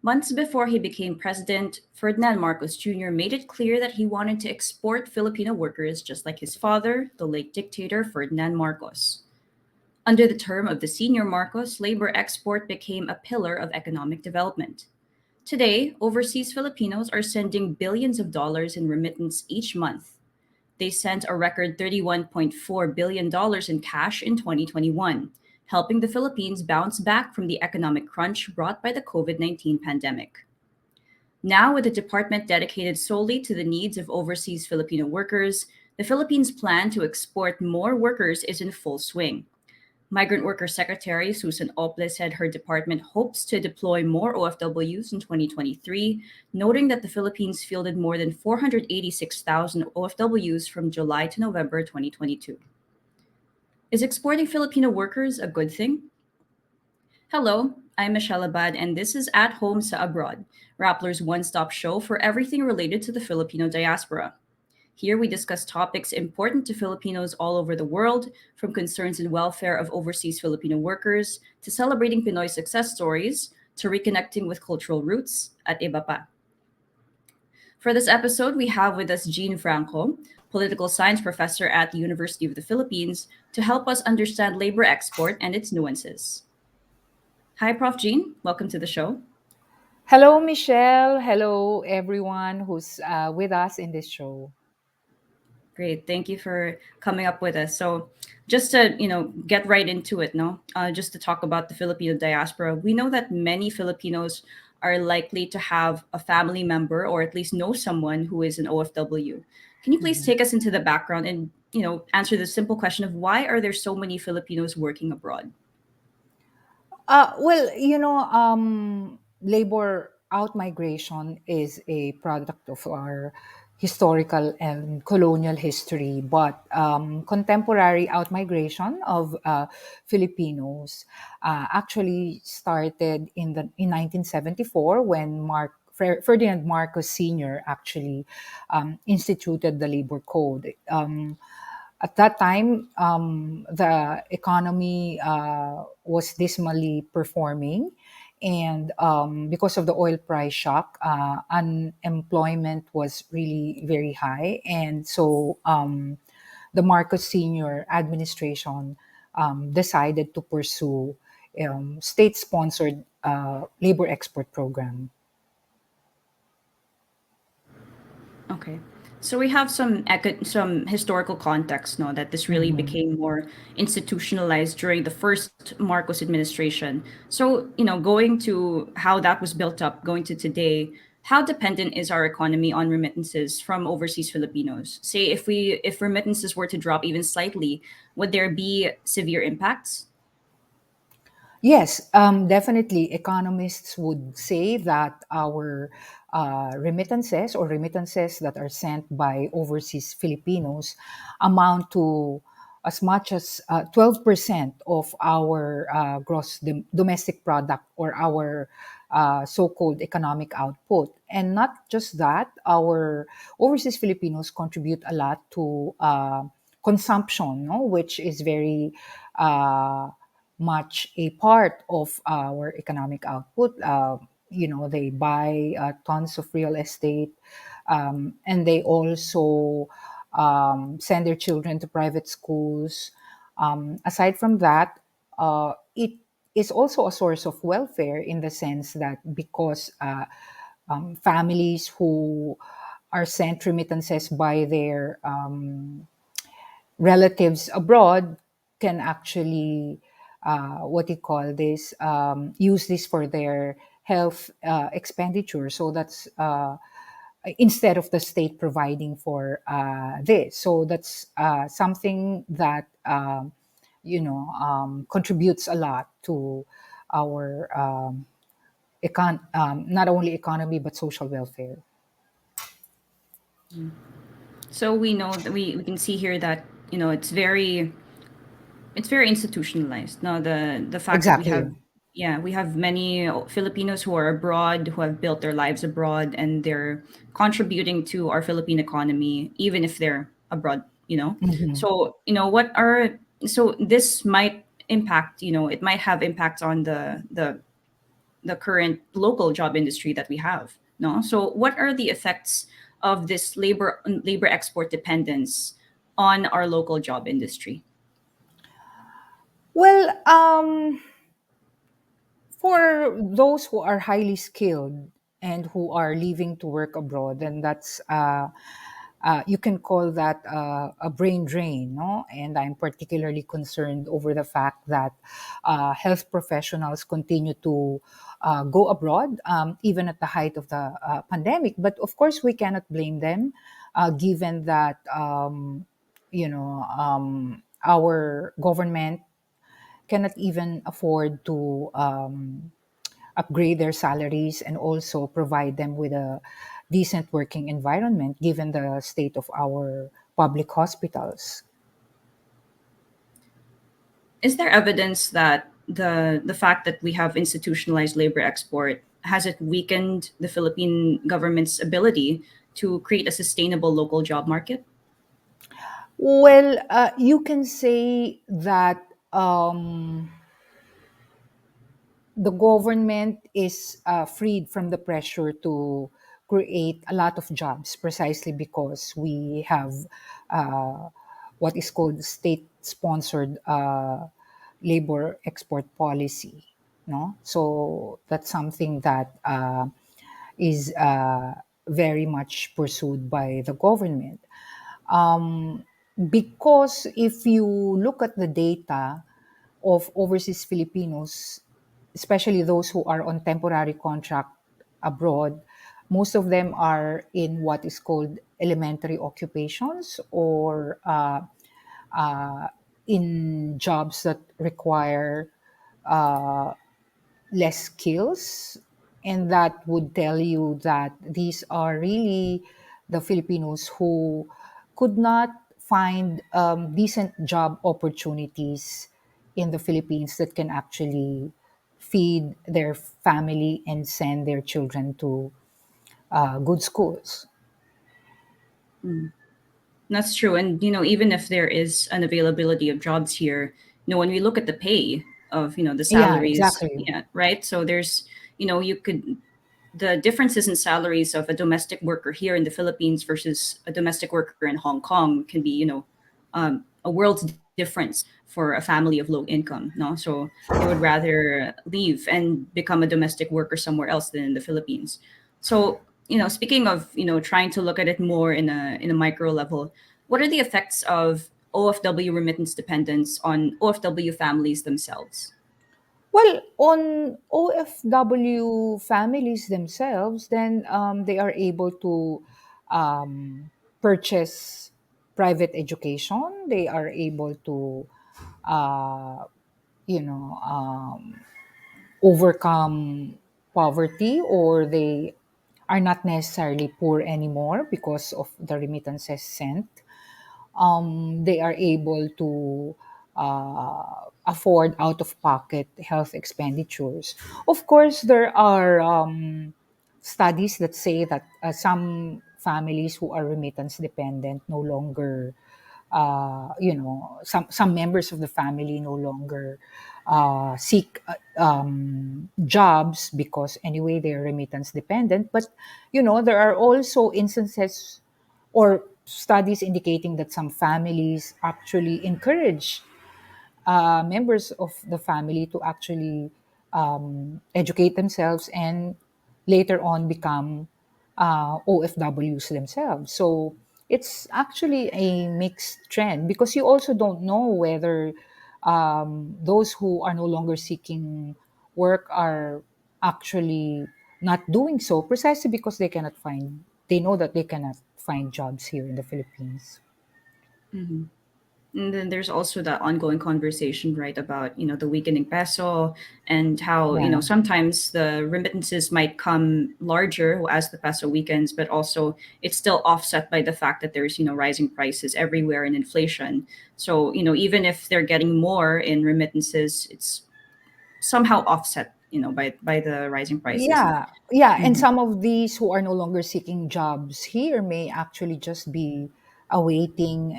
Months before he became president, Ferdinand Marcos Jr. made it clear that he wanted to export Filipino workers just like his father, the late dictator Ferdinand Marcos. Under the term of the senior Marcos, labor export became a pillar of economic development. Today, overseas Filipinos are sending billions of dollars in remittance each month. They sent a record $31.4 billion in cash in 2021, helping the Philippines bounce back from the economic crunch brought by the COVID-19 pandemic. Now, with a department dedicated solely to the needs of overseas Filipino workers, the Philippines' plan to export more workers is in full swing. Migrant Worker Secretary Susan Ople said her department hopes to deploy more OFWs in 2023, noting that the Philippines fielded more than 486,000 OFWs from July to November 2022. Is exporting Filipino workers a good thing? Hello, I'm Michelle Abad, and this is At Home sa Abroad, Rappler's one stop show for everything related to the Filipino diaspora. Here we discuss topics important to Filipinos all over the world, from concerns in welfare of overseas Filipino workers to celebrating Pinoy success stories to reconnecting with cultural roots at iba pa. For this episode, we have with us Jean Franco, political science professor at the University of the Philippines, to help us understand labor export and its nuances. Hi, Prof. Jean. Welcome to the show. Hello, Michelle. Hello, everyone who's with us in this show. Great. Thank you for coming up with us. So, just to get right into it, no, just to talk about the Filipino diaspora, we know that many Filipinos are likely to have a family member or at least know someone who is an OFW. Can you please Mhm. take us into the background and answer the simple question of why are there so many Filipinos working abroad? Labor out migration is a product of our historical and colonial history, but contemporary out migration of Filipinos actually started in 1974 when Ferdinand Marcos Sr. actually instituted the labor code. At that time, the economy was dismally performing. And because of the oil price shock, unemployment was really very high. And so the Marcos Sr. administration decided to pursue state sponsored labor export program. Okay. So we have some historical context, no, that this really Mhm. became more institutionalized during the first Marcos administration. So, going to how that was built up, going to today, how dependent is our economy on remittances from overseas Filipinos? Say if remittances were to drop even slightly, would there be severe impacts? Yes, definitely. Economists would say that our remittances that are sent by overseas Filipinos amount to as much as 12% of our gross domestic product, or our so-called economic output. And not just that, our overseas Filipinos contribute a lot to consumption, no? Which is very uh, much a part of our economic output. They buy tons of real estate, and they also send their children to private schools. Aside from that, it is also a source of welfare, in the sense that because families who are sent remittances by their relatives abroad can actually what do you call this use this for their health expenditure. So that's instead of the state providing for this. So that's something that contributes a lot to our not only economy but social welfare. So we know that we can see here that it's very institutionalized. Now the fact that we have Exactly. yeah, we have many Filipinos who are abroad who have built their lives abroad and they're contributing to our Philippine economy even if they're abroad. Mhm. So, what are so this might impact, it might have impact on the the current local job industry that we have. No, so what are the effects of this labor export dependence on our local job industry? Well, for those who are highly skilled and who are leaving to work abroad, then that's you can call that a brain drain, no? And I'm particularly concerned over the fact that health professionals continue to go abroad, even at the height of the pandemic. But of course, we cannot blame them, given that our government cannot even afford to upgrade their salaries and also provide them with a decent working environment given the state of our public hospitals. Is there evidence that the fact that we have institutionalized labor export has it weakened the Philippine government's ability to create a sustainable local job market? Well, you can say that um, the government is freed from the pressure to create a lot of jobs precisely because we have uh, what is called state-sponsored labor export policy. No, so that's something that is very much pursued by the government. Um, because if you look at the data of overseas Filipinos, especially those who are on temporary contract abroad, most of them are in what is called elementary occupations or uh, in jobs that require less skills. And that would tell you that these are really the Filipinos who could not find decent job opportunities in the Philippines that can actually feed their family and send their children to good schools. That's true. And, even if there is an availability of jobs here, when we look at the pay of, the Yeah, salaries, exactly. yeah, right? So there's, you could, the differences in salaries of a domestic worker here in the Philippines versus a domestic worker in Hong Kong can be, a world's difference for a family of low income. No, so they would rather leave and become a domestic worker somewhere else than in the Philippines. So, speaking of, trying to look at it more in a micro level, what are the effects of OFW remittance dependence on OFW families themselves? Well, on OFW families themselves, then they are able to purchase private education. They are able to, uh, overcome poverty, or they are not necessarily poor anymore because of the remittances sent. They are able to afford out of pocket health expenditures. Of course, there are studies that say that some families who are remittance dependent no longer, some members of the family no longer seek jobs because anyway they're remittance dependent. But there are also instances or studies indicating that some families actually encourage members of the family to actually educate themselves and later on become OFWs themselves. So it's actually a mixed trend because you also don't know whether those who are no longer seeking work are actually not doing so precisely because they know that they cannot find jobs here in the Philippines. And then there's also that ongoing conversation, right, about the weakening peso and how Yeah. sometimes the remittances might come larger as the peso weakens, but also it's still offset by the fact that there's rising prices everywhere and inflation. So even if they're getting more in remittances, it's somehow offset by the rising prices. Yeah, yeah, and Mhm. some of these who are no longer seeking jobs here may actually just be awaiting,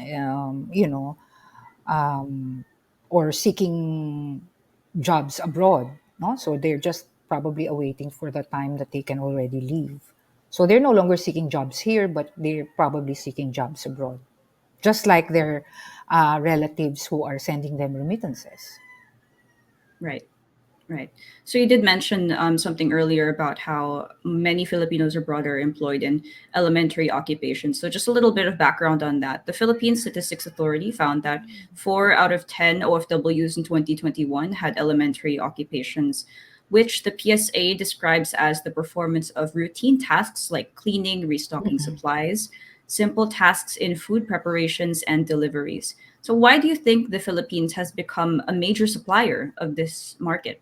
um, or seeking jobs abroad. No, so they're just probably awaiting for the time that they can already leave. So they're no longer seeking jobs here, but they're probably seeking jobs abroad, just like their relatives who are sending them remittances. Right. Right. So you did mention something earlier about how many Filipinos abroad are employed in elementary occupations. So just a little bit of background on that. The Philippine Statistics Authority found that 4 out of 10 OFWs in 2021 had elementary occupations, which the PSA describes as the performance of routine tasks like cleaning, restocking supplies, simple tasks in food preparations, and deliveries. So why do you think the Philippines has become a major supplier of this market?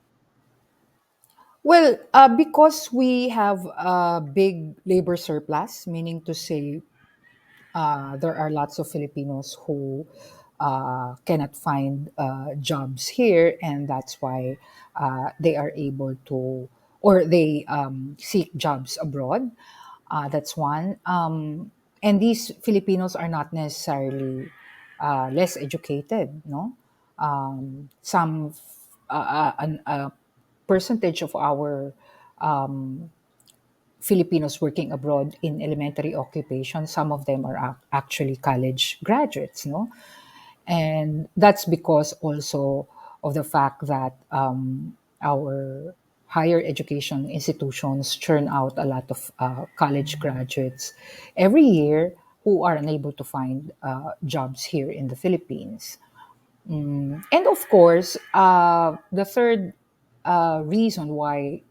Well, because we have a big labor surplus, meaning to say there are lots of Filipinos who cannot find jobs here, and that's why they are able to, or they seek jobs abroad. That's one. And these Filipinos are not necessarily less educated, no? Some a percentage of our Filipinos working abroad in elementary occupation, some of them are actually college graduates, no? And that's because also of the fact that our higher education institutions churn out a lot of college graduates every year who are unable to find jobs here in the Philippines. And of course, the third reason why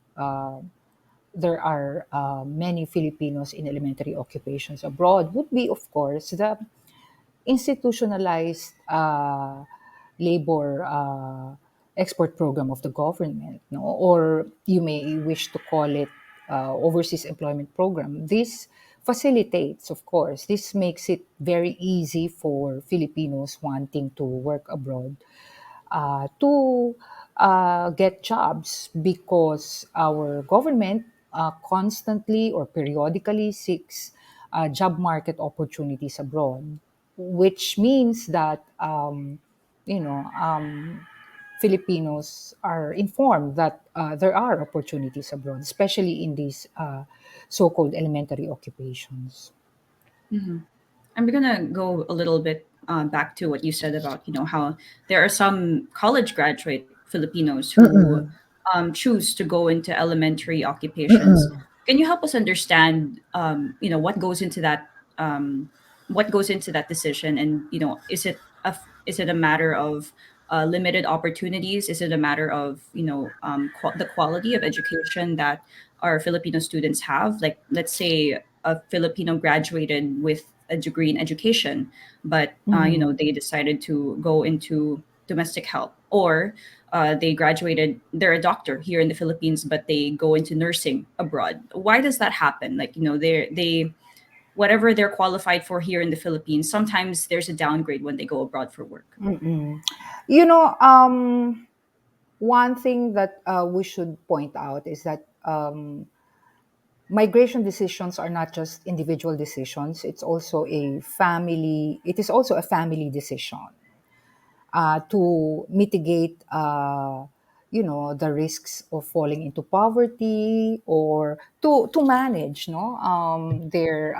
there are many Filipinos in elementary occupations abroad would be, of course, the institutionalized labor export program of the government, no? Or you may wish to call it overseas employment program. This facilitates, of course, this makes it very easy for Filipinos wanting to work abroad to get jobs because our government constantly or periodically seeks job market opportunities abroad, which means that you know Filipinos are informed that there are opportunities abroad, especially in these so-called elementary occupations. Mhm. I'm gonna go a little bit back to what you said about how there are some college graduate Filipinos who Mm-mm. choose to go into elementary occupations. Mm-mm. Can you help us understand um, what goes into that decision, and is it a matter of limited opportunities? Is it a matter of the quality of education that our Filipino students have? Like, let's say a Filipino graduated with a degree in education, but Mm-mm. they decided to go into domestic help, or they graduated, they're a doctor here in the Philippines, but they go into nursing abroad. Why does that happen? Like, they whatever they're qualified for here in the Philippines, sometimes there's a downgrade when they go abroad for work. Mm-mm. You know, one thing that we should point out is that migration decisions are not just individual decisions. It is also a family decision to mitigate, the risks of falling into poverty, or to manage, no, their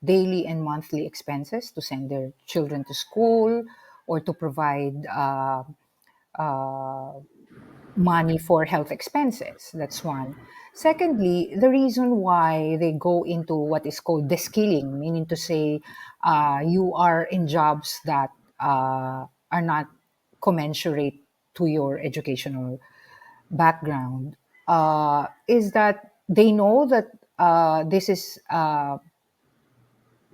daily and monthly expenses to send their children to school, or to provide money for health expenses. That's one. Secondly, the reason why they go into what is called deskilling, meaning to say you are in jobs that are not commensurate to your educational background, is that they know that this is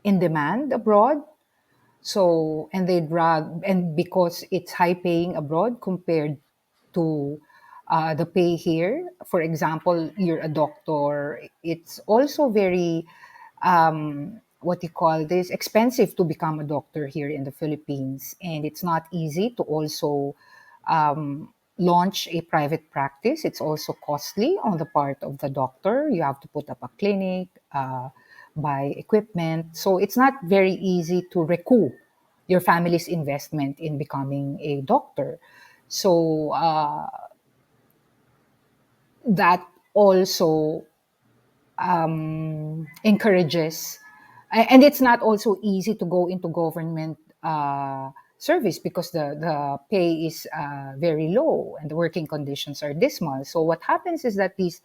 in demand abroad. So, and because it's high paying abroad compared to the pay here. For example, you're a doctor. It's also very, what you call this, expensive to become a doctor here in the Philippines. And it's not easy to also launch a private practice. It's also costly on the part of the doctor. You have to put up a clinic, buy equipment. So it's not very easy to recoup your family's investment in becoming a doctor. So that also encourages, and it's not also easy to go into government service because the pay is very low and the working conditions are dismal. So what happens is that these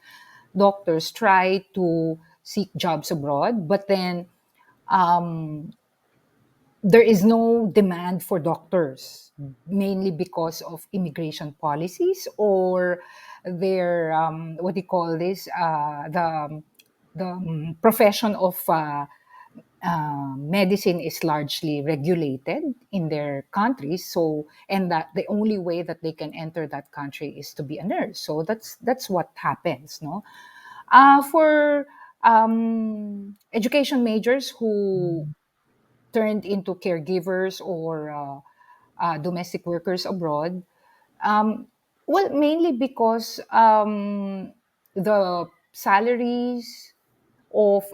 doctors try to seek jobs abroad, but then there is no demand for doctors, mainly because of immigration policies or their what do you call this, the profession of medicine is largely regulated in their countries. So, and that the only way that they can enter that country is to be a nurse. So that's what happens, no? For education majors who turned into caregivers or domestic workers abroad. Um, well, mainly because the salaries of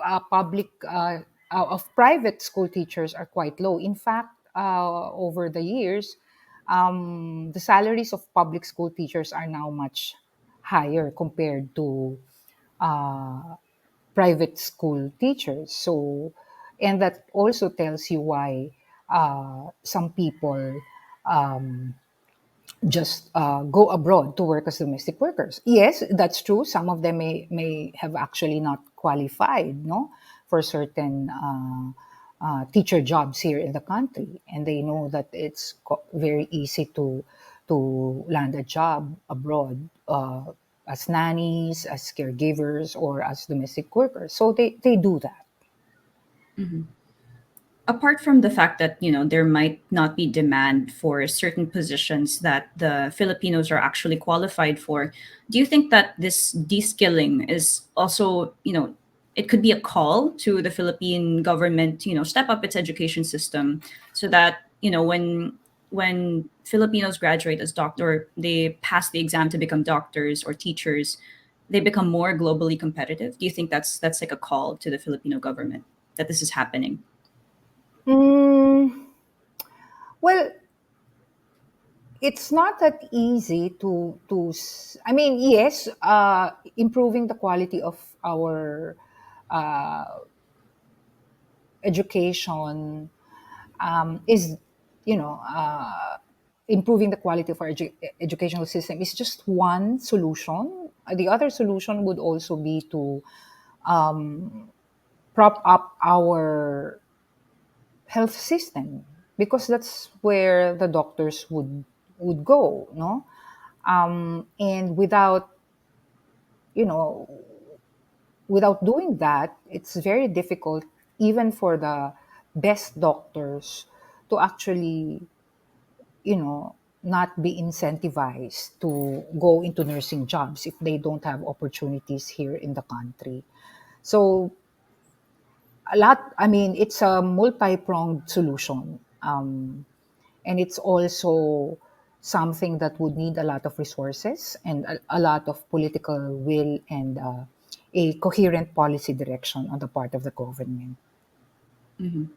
of private school teachers are quite low. In fact, over the years, the salaries of public school teachers are now much higher compared to uh, private school teachers. So, and that also tells you why some people just go abroad to work as domestic workers. Yes, that's true. Some of them may have actually not qualified, no, for certain teacher jobs here in the country, and they know that it's very easy to land a job abroad as nannies, as caregivers, or as domestic workers. So they do that. Mhm. Apart from the fact that there might not be demand for certain positions that the Filipinos are actually qualified for, do you think that this de-skilling is also, it could be a call to the Philippine government to step up its education system so that when Filipinos graduate as doctor, they pass the exam to become doctors or teachers, they become more globally competitive? Do you think that's like a call to the Filipino government that this is happening? Mm, well, it's not that easy I mean, yes, improving the quality of our uh, education is, you know improving the quality of our educational system is just one solution. The other solution would also be to prop up our health system, because that's where the doctors would go, no. And you know without doing that, it's very difficult even for the best doctors to actually, not be incentivized to go into nursing jobs if they don't have opportunities here in the country. So I mean, it's a multi-pronged solution. And it's also something that would need a lot of resources and a lot of political will and a coherent policy direction on the part of the government. Mhm.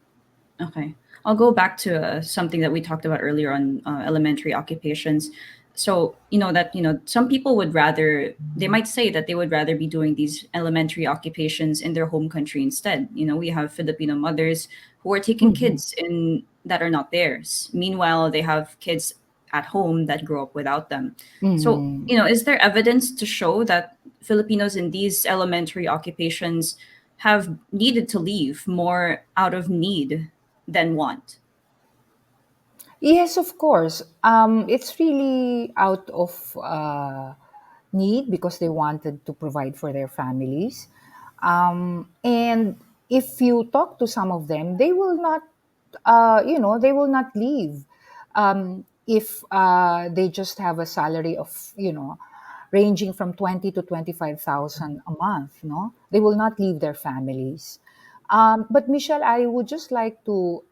Okay. I'll go back to something that we talked about earlier on elementary occupations. So, some people would rather, they might say that they would rather be doing these elementary occupations in their home country instead. We have Filipino mothers who are taking Mhm. kids in that are not theirs. Meanwhile, they have kids at home that grow up without them. So, Mhm. is there evidence to show that Filipinos in these elementary occupations have needed to leave more out of need than want? Yes, of course. It's really out of need because they wanted to provide for their families. And if you talk to some of them, they will not, they will not leave if they just have a salary of, ranging from 20 to 25,000 a month. No, they will not leave their families. But Michelle, I would just like to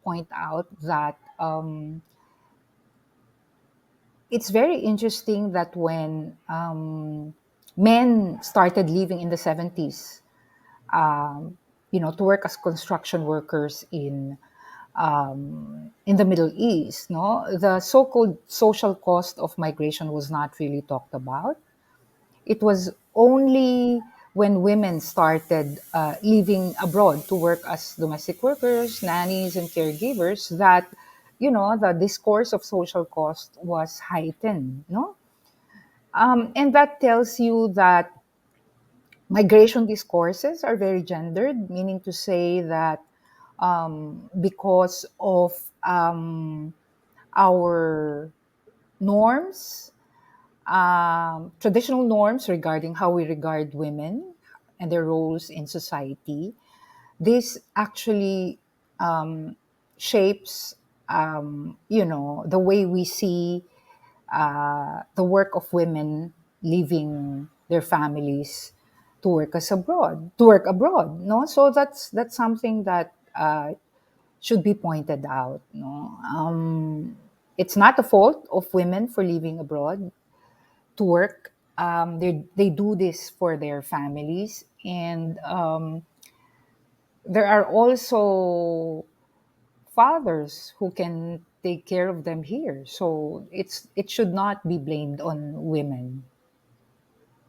point out that it's very interesting that when men started living in the 70s, to work as construction workers in the Middle East, no, the so-called social cost of migration was not really talked about. it was only when women started living abroad to work as domestic workers, nannies, and caregivers that, the discourse of social cost was heightened. No, and that tells you that migration discourses are very gendered, meaning to say that because of our norms, traditional norms regarding how we regard women and their roles in society, this actually shapes, the way we see the work of women leaving their families to work abroad. No, so that's something that should be pointed out. No, it's not the fault of women for leaving abroad to work. They do this for their families, and there are also fathers who can take care of them here. So it should not be blamed on women.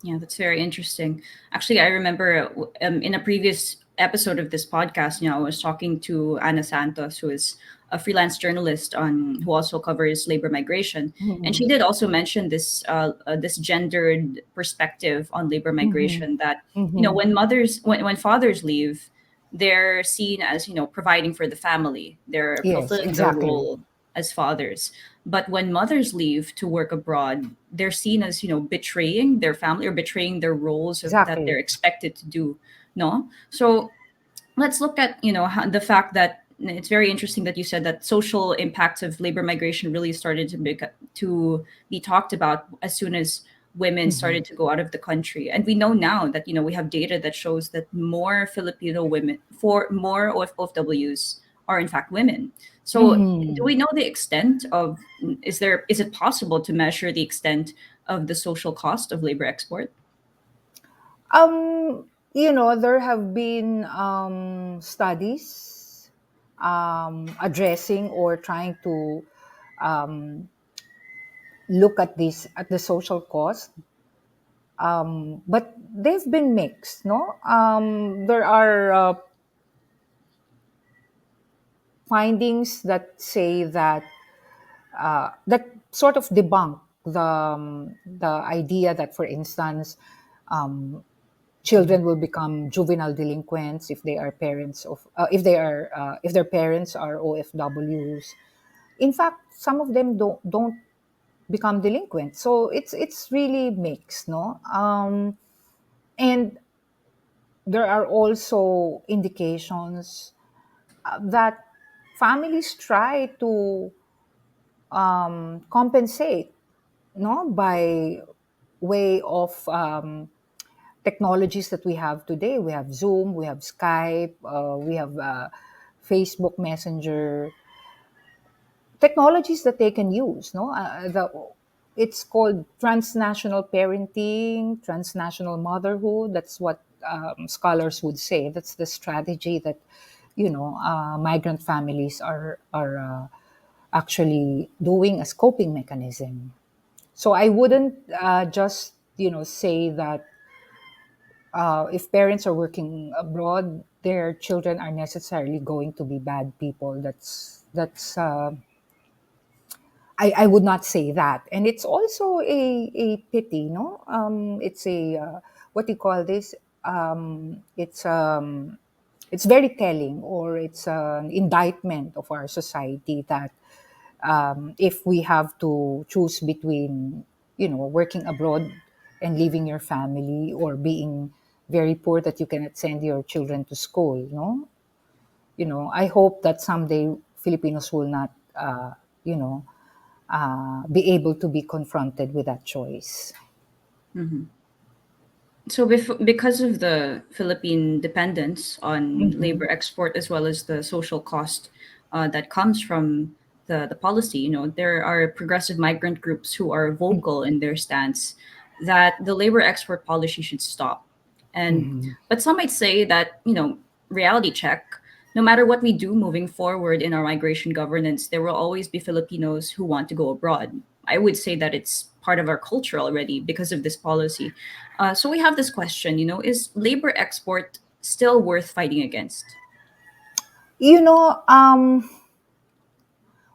Yeah, that's very interesting. Actually, I remember in a previous episode of this podcast, I was talking to Ana Santos, who is a freelance journalist on who also covers labor migration, and she Mhm. did also mention this gendered perspective on labor Mhm. migration. That Mhm. when fathers leave, they're seen as providing for the family. They're Yes, fulfilling their exactly. role as fathers. But when mothers leave to work abroad, they're seen as betraying their family or betraying their roles that they're Exactly. expected to do. No, so let's look at the fact that it's very interesting that you said that social impacts of labor migration really started to be talked about as soon as women Mhm. started to go out of the country. And we know now that we have data that shows that more Filipino women, for more OFWs, are in fact women. So do Mhm. we know the extent of, is it possible to measure the extent of the social cost of labor export? There have been studies addressing or trying to um, look at this at the social cost, but they've been mixed. No, there are findings that say that that sort of debunk the idea that, for instance, children will become juvenile delinquents if they are parents of if their parents are OFWs. In fact, some of them don't become delinquent. So it's really mixed, no? And there are also indications that families try to compensate, no, by way of technologies that we have today. We have Zoom, we have Skype, we have Facebook Messenger, technologies that they can use. No, it's called transnational parenting, transnational motherhood. That's what scholars would say. That's the strategy that migrant families are actually doing as coping mechanism. So I wouldn't just say that if parents are working abroad, their children are necessarily going to be bad people. I would not say that. And it's also a pity, no? It's a what do you call this? It's very telling, or it's an indictment of our society that if we have to choose between working abroad and leaving your family, or being very poor that you cannot send your children to school, no, I hope that someday Filipinos will not you know be able to be confronted with that choice. Mhm. So because of the Philippine dependence on Hmm. labor export as well as the social cost that comes from the policy, there are progressive migrant groups who are vocal in their stance that the labor export policy should stop. And Hmm. but some might say that, reality check, no matter what we do moving forward in our migration governance, there will always be Filipinos who want to go abroad. I would say that it's part of our culture already because of this policy. So we have this question, is labor export still worth fighting against? You know,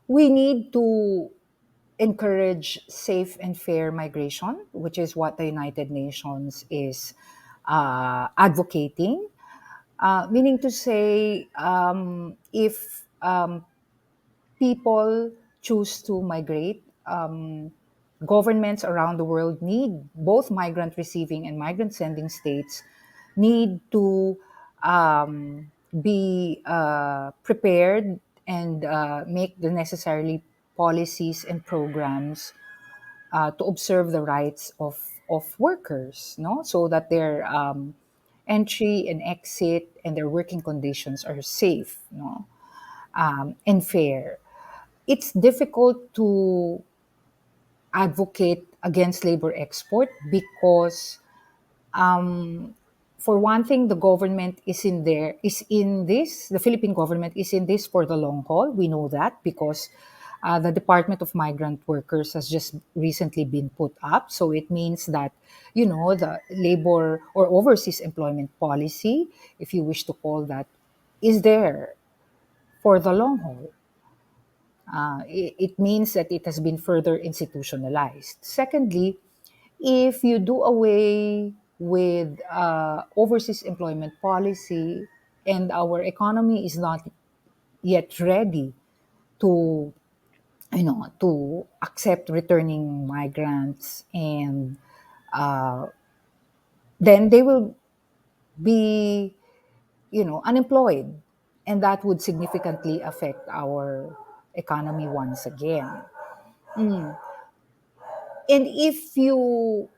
we need to encourage safe and fair migration, which is what the United Nations is advocating. Meaning to say, if people choose to migrate, governments around the world need both migrant receiving and migrant sending states need to be prepared and make the necessary policies and programs to observe the rights of workers, no, so that their entry and exit and their working conditions are safe, no, and fair. It's difficult to advocate against labor export because for one thing, the government is in this, the Philippine government is in this for the long haul. We know that because the Department of Migrant Workers has just recently been put up. So it means that, the labor or overseas employment policy, if you wish to call that, is there for the long haul. It means that it has been further institutionalized. Secondly, if you do away with overseas employment policy and our economy is not yet ready to to accept returning migrants, and then they will be unemployed, and that would significantly affect our economy once again. And if you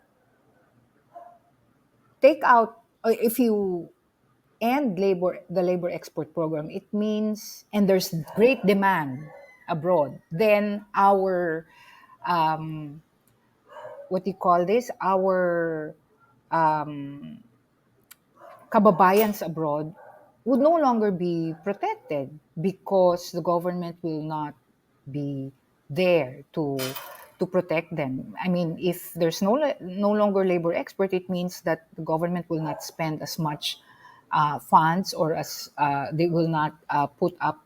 take out, or if you end the labor export program, it means, and there's great demand abroad, then our what do you call this, our kababayans abroad would no longer be protected because the government will not be there to protect them. I mean, if there's no longer labor export, it means that the government will not spend as much funds, or as they will not put up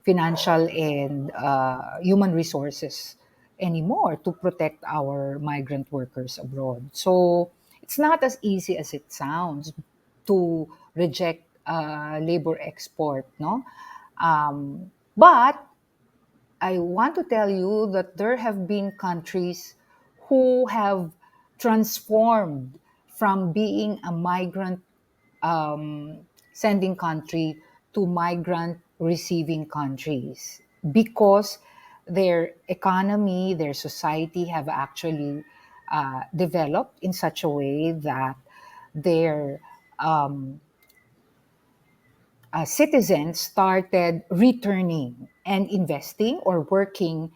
financial and human resources anymore to protect our migrant workers abroad. So it's not as easy as it sounds to reject labor export, no? But I want to tell you that there have been countries who have transformed from being a migrant sending country to migrant receiving countries because their economy, their society have actually developed in such a way that their citizens started returning and investing or working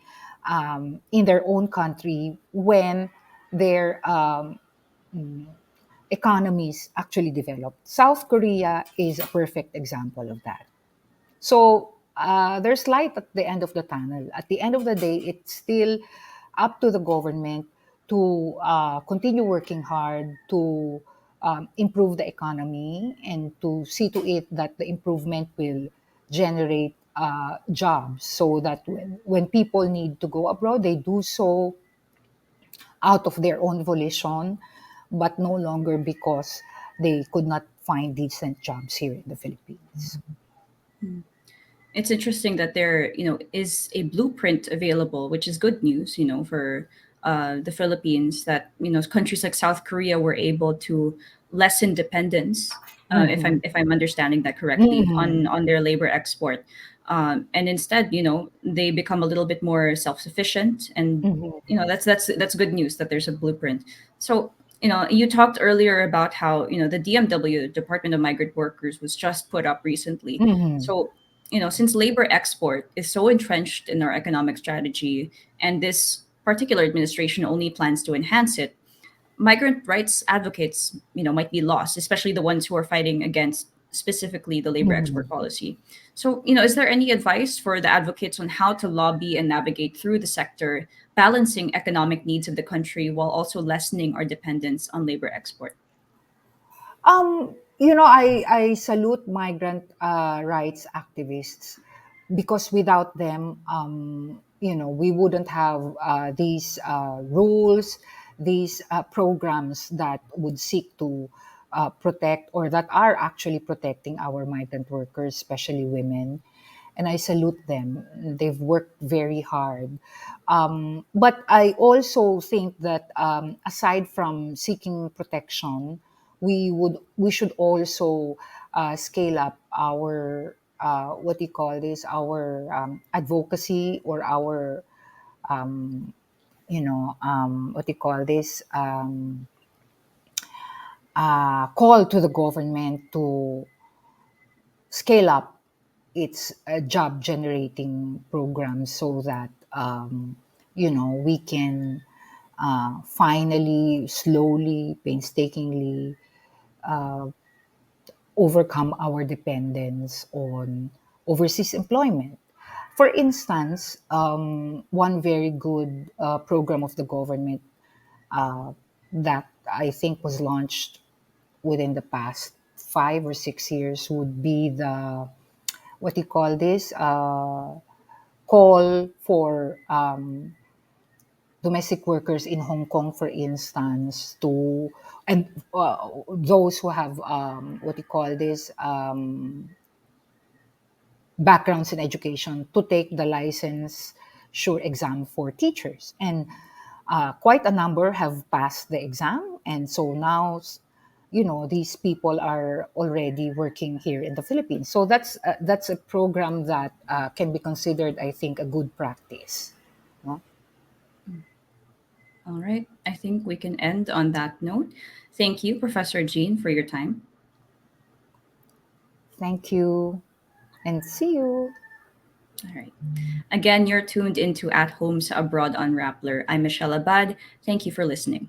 in their own country when their economies actually developed. South Korea is a perfect example of that. So there's light at the end of the tunnel. At the end of the day, it's still up to the government to continue working hard to improve the economy and to see to it that the improvement will generate jobs, so that when people need to go abroad, they do so out of their own volition, but no longer because they could not find decent jobs here in the Philippines. It's interesting that there, is a blueprint available, which is good news, for the Philippines. That countries like South Korea were able to lessen dependence, if Mhm. I'm understanding that correctly, Mhm. on their labor export, and instead, they become a little bit more self sufficient, and Mhm. that's good news that there's a blueprint. So. You talked earlier about how the DMW, Department of Migrant Workers, was just put up recently. Mhm. So since labor export is so entrenched in our economic strategy, and this particular administration only plans to enhance it, migrant rights advocates, might be lost, especially the ones who are fighting against specifically the labor export Mhm. policy. So, is there any advice for the advocates on how to lobby and navigate through the sector, balancing economic needs of the country while also lessening our dependence on labor export? I salute migrant rights activists because without them, we wouldn't have these rules, these programs that would seek to protect or that are actually protecting our migrant workers, especially women. And I salute them. They've worked very hard. But I also think that aside from seeking protection, we should also scale up our what do you call this, our advocacy, or our what do you call this, call to the government to scale up its job generating programs so that we can finally, slowly, painstakingly overcome our dependence on overseas employment. For instance, one very good program of the government that I think was launched within the past 5 or 6 years would be the, what do you call this, call for domestic workers in Hong Kong, for instance, to, and those who have what do you call this, backgrounds in education, to take the license sure exam for teachers. And quite a number have passed the exam. And so now, these people are already working here in the Philippines. So that's a program that can be considered, I think, a good practice. No? All right. I think we can end on that note. Thank you, Professor Jean, for your time. Thank you and see you. All right. Again, you're tuned into At Homes Abroad on Rappler. I'm Michelle Abad. Thank you for listening.